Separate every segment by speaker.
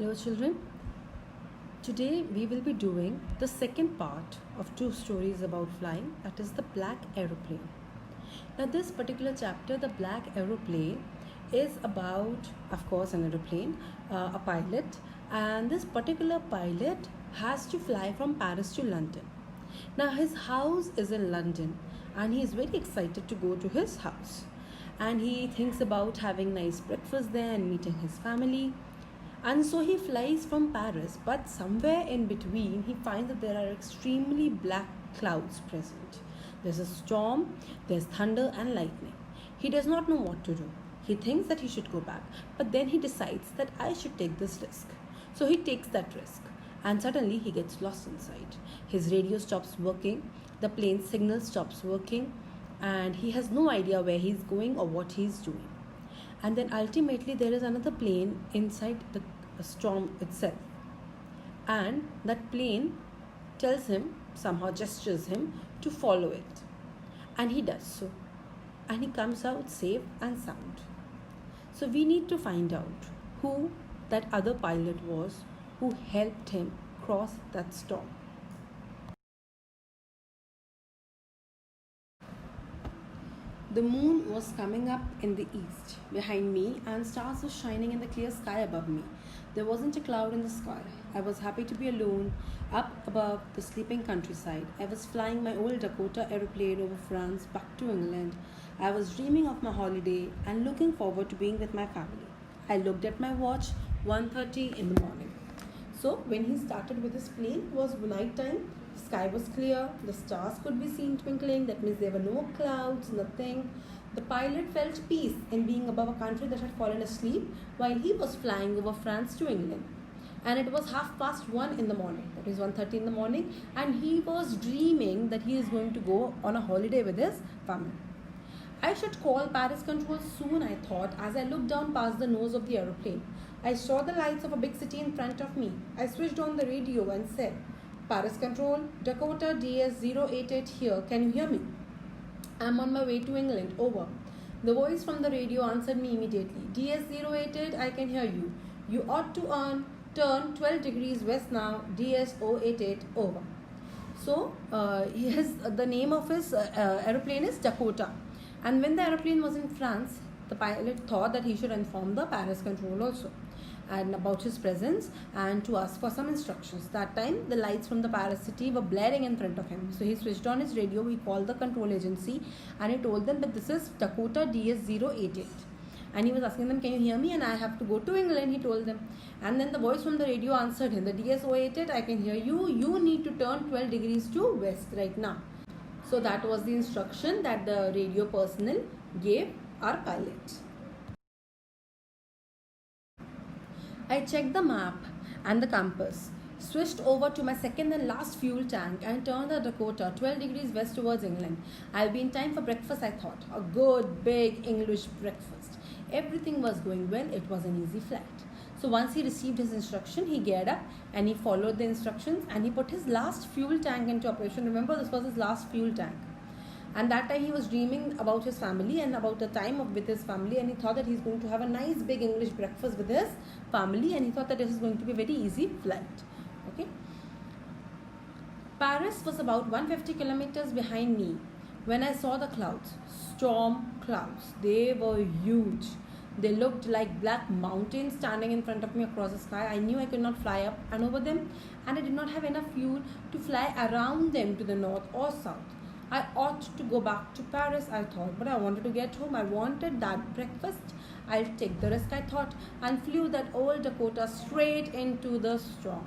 Speaker 1: Hello children, today we will be doing the second part of two stories about flying, that is the Black Aeroplane. Now this particular chapter, the Black Aeroplane, is about, of course, an aeroplane, a pilot, and this particular pilot has to fly from Paris to London. Now his house is in London and he is very excited to go to his house, and he thinks about having nice breakfast there and meeting his family. And so he flies from Paris, but somewhere in between, he finds that there are extremely black clouds present. There's a storm, there's thunder and lightning. He does not know what to do. He thinks that he should go back, but then he decides that I should take this risk. So he takes that risk, and suddenly he gets lost inside. His radio stops working, the plane's signal stops working, and he has no idea where he's going or what he's doing. And then ultimately there is another plane inside the storm itself, and that plane tells him, somehow gestures him to follow it, and he does so, and he comes out safe and sound. So we need to find out who that other pilot was who helped him cross that storm. The moon was coming up in the east behind me, and stars were shining in the clear sky above me. There wasn't a cloud in the sky. I was happy to be alone up above the sleeping countryside. I was flying my old Dakota aeroplane over France back to England. I was dreaming of my holiday and looking forward to being with my family. I looked at my watch, 1:30 in the morning. So when he started with his plane, it was night time. The sky was clear, the stars could be seen twinkling, that means there were no clouds, nothing. The pilot felt peace in being above a country that had fallen asleep while he was flying over France to England. And it was 1:30 in the morning, that is 1:30 in the morning, and he was dreaming that he is going to go on a holiday with his family. I should call Paris control soon, I thought, as I looked down past the nose of the aeroplane. I saw the lights of a big city in front of me. I switched on the radio and said, Paris control, Dakota DS-088 here. Can you hear me? I'm on my way to England. Over. The voice from the radio answered me immediately. DS-088, I can hear you. You ought to turn 12 degrees west now. DS-088, over. So, the name of his aeroplane is Dakota. And when the aeroplane was in France, the pilot thought that he should inform the Paris control also and about his presence and to ask for some instructions. That time the lights from the Paris city were blaring in front of him. So he switched on his radio, he called the control agency and he told them that this is Dakota DS-088. And he was asking them, can you hear me? And I have to go to England, he told them. And then the voice from the radio answered him, the DS-088, I can hear you. You need to turn 12 degrees to west right now. So that was the instruction that the radio personnel gave our pilot. I checked the map and the compass, switched over to my second and last fuel tank and turned the Dakota 12 degrees west towards England. I'll be in time for breakfast, I thought. A good, big English breakfast. Everything was going well. It was an easy flight. So once he received his instruction, he geared up and he followed the instructions and he put his last fuel tank into operation. Remember, this was his last fuel tank. And that time he was dreaming about his family and about the time with his family, and he thought that he's going to have a nice big English breakfast with his family, and he thought that this is going to be a very easy flight. Okay. Paris was about 150 kilometers behind me when I saw the clouds, storm clouds. They were huge. They looked like black mountains standing in front of me across the sky. I knew I could not fly up and over them, and I did not have enough fuel to fly around them to the north or south. I ought to go back to Paris, I thought, but I wanted to get home. I wanted that breakfast. I'll take the risk, I thought, and flew that old Dakota straight into the storm.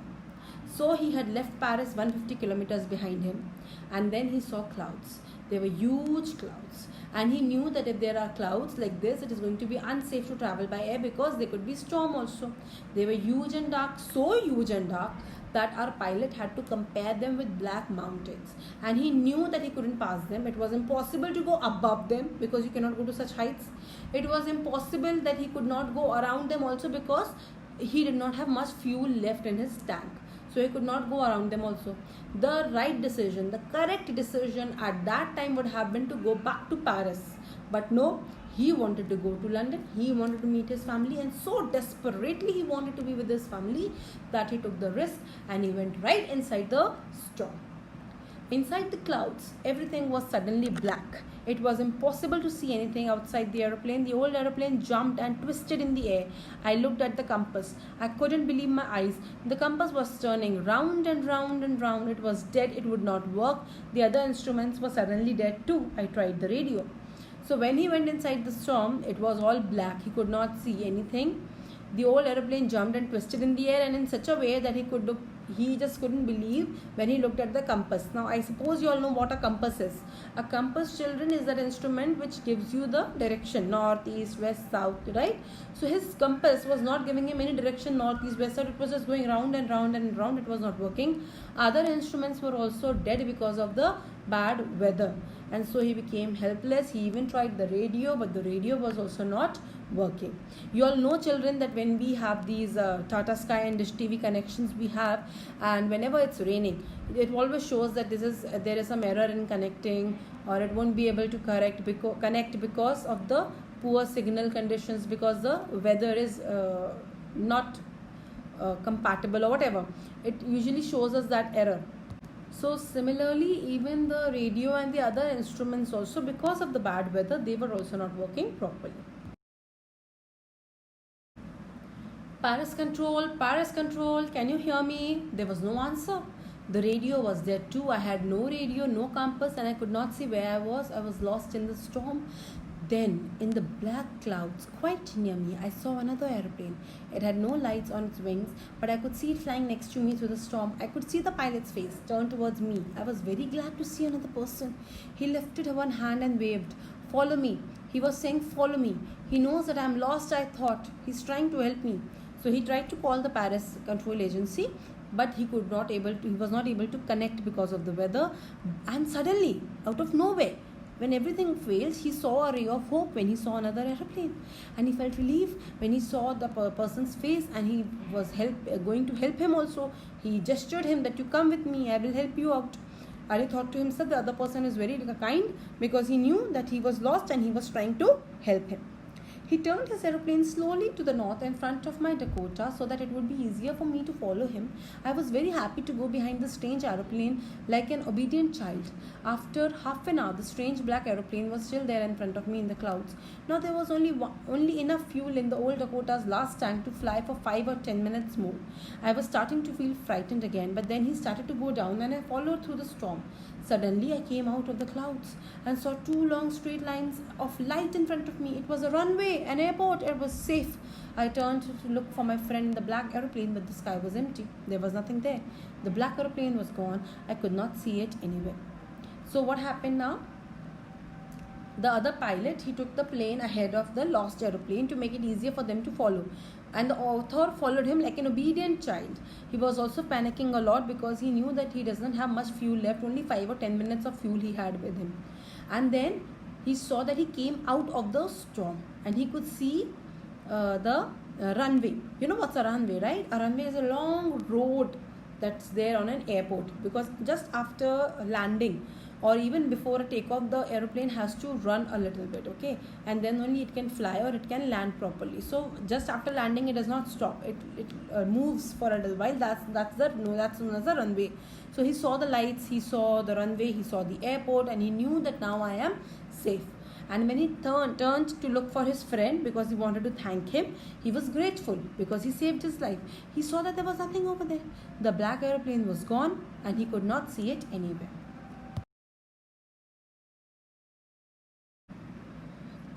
Speaker 1: So he had left Paris 150 kilometers behind him, and then he saw clouds. They were huge clouds, and he knew that if there are clouds like this, it is going to be unsafe to travel by air because there could be storm also. They were huge and dark, so huge and dark that our pilot had to compare them with black mountains, and he knew that he couldn't pass them. It was impossible to go above them because you cannot go to such heights. It was impossible that he could not go around them also because he did not have much fuel left in his tank. So he could not go around them also. The right decision, the correct decision at that time would have been to go back to Paris. But no, He wanted to go to London, he wanted to meet his family, and so desperately he wanted to be with his family that he took the risk and he went right inside the storm. Inside the clouds, everything was suddenly black. It was impossible to see anything outside the aeroplane. The old aeroplane jumped and twisted in the air. I looked at the compass. I couldn't believe my eyes. The compass was turning round and round and round. It was dead. It would not work. The other instruments were suddenly dead too. I tried the radio. So when he went inside the storm, it was all black. He could not see anything. The old aeroplane jumped and twisted in the air, and in such a way that he just couldn't believe when he looked at the compass. Now I suppose you all know what a compass is. A compass, children, is that instrument which gives you the direction, north, east, west, south, right? So his compass was not giving him any direction, north, east, west, south. It was just going round and round and round. It was not working. Other instruments were also dead because of the bad weather, and so he became helpless. He even tried the radio, but the radio was also not working. You all know, children, that when we have these Tata Sky and Dish TV connections we have, and whenever it's raining, it always shows that there is some error in connecting, or it won't be able to connect because of the poor signal conditions, because the weather is not compatible or whatever. It usually shows us that error. So similarly, even the radio and the other instruments also, because of the bad weather, they were also not working properly. Paris control, can you hear me? There was no answer. The radio was there too. I had no radio, no compass, and I could not see where I was. I was lost in the storm. Then, in the black clouds quite near me, I saw another aeroplane. It had no lights on its wings, but I could see it flying next to me through the storm. I could see the pilot's face turned towards me. I was very glad to see another person. He lifted one hand and waved. Follow me. He was saying, follow me. He knows that I am lost, I thought. He's trying to help me. So he tried to call the Paris Control Agency, but he was not able to connect because of the weather. And suddenly, out of nowhere, when everything fails, he saw a ray of hope when he saw another aeroplane, and he felt relief when he saw the person's face, and he was going to help him also. He gestured him that you come with me, I will help you out. And he thought to himself, the other person is very kind, because he knew that he was lost and he was trying to help him. He turned his aeroplane slowly to the north in front of my Dakota so that it would be easier for me to follow him. I was very happy to go behind the strange aeroplane like an obedient child. After half an hour, the strange black aeroplane was still there in front of me in the clouds. Now there was only enough fuel in the old Dakota's last tank to fly for 5 or 10 minutes more. I was starting to feel frightened again, but then he started to go down and I followed through the storm. Suddenly, I came out of the clouds and saw 2 long straight lines of light in front of me. It was a runway, an airport. It was safe. I turned to look for my friend in the black aeroplane, but the sky was empty. There was nothing there. The black aeroplane was gone. I could not see it anywhere. So what happened now? The other pilot, he took the plane ahead of the lost aeroplane to make it easier for them to follow. And the author followed him like an obedient child. He was also panicking a lot because he knew that he doesn't have much fuel left. Only 5 or 10 minutes of fuel he had with him. And then he saw that he came out of the storm and he could see the runway. You know what's a runway, right? A runway is a long road that's there on an airport, because just after landing or even before a takeoff, the aeroplane has to run a little bit, okay, and then only it can fly or it can land properly. So just after landing, it does not stop. It moves for a little while. That's another runway. So he saw the lights, he saw the runway, he saw the airport, and he knew that now I am safe. And when he turned to look for his friend because he wanted to thank him, he was grateful because he saved his life. He saw that there was nothing over there. The black aeroplane was gone and he could not see it anywhere.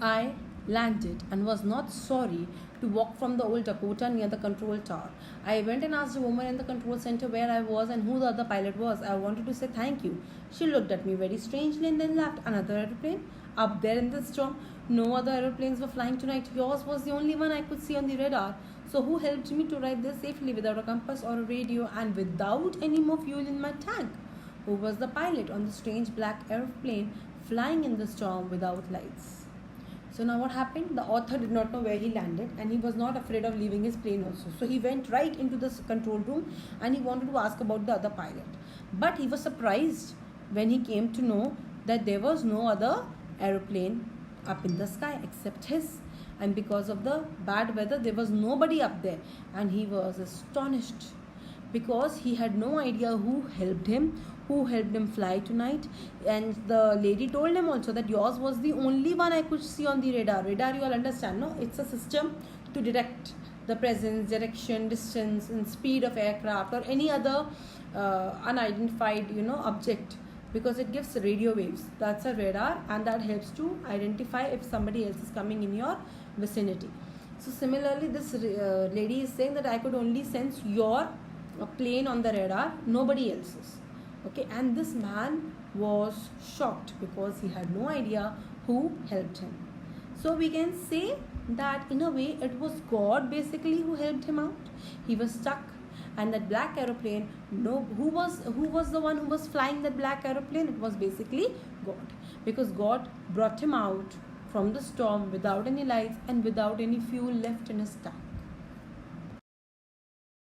Speaker 1: I landed and was not sorry to walk from the old Dakota near the control tower. I went and asked a woman in the control center where I was and who the other pilot was. I wanted to say thank you. She looked at me very strangely and then laughed. Another aeroplane? Up there in the storm? No other aeroplanes were flying tonight. Yours was the only one I could see on the radar. So who helped me to ride there safely without a compass or a radio and without any more fuel in my tank? Who was the pilot on the strange black aeroplane flying in the storm without lights? So now what happened? The author did not know where he landed and he was not afraid of leaving his plane also. So he went right into the control room and he wanted to ask about the other pilot. But he was surprised when he came to know that there was no other aeroplane up in the sky except his. And because of the bad weather, there was nobody up there. And he was astonished because he had no idea who helped him fly tonight. And the lady told him also that yours was the only one I could see on the radar. Radar, you all understand, no? It's a system to detect the presence, direction, distance, and speed of aircraft or any other unidentified, object, because it gives radio waves. That's a radar, and that helps to identify if somebody else is coming in your vicinity. So similarly, this lady is saying that I could only sense your plane on the radar, nobody else's. Okay, and this man was shocked because he had no idea who helped him. So we can say that in a way it was God basically who helped him out. He was stuck, and that black aeroplane, who was the one who was flying that black aeroplane? It was basically God, because God brought him out from the storm without any lights and without any fuel left in his tank.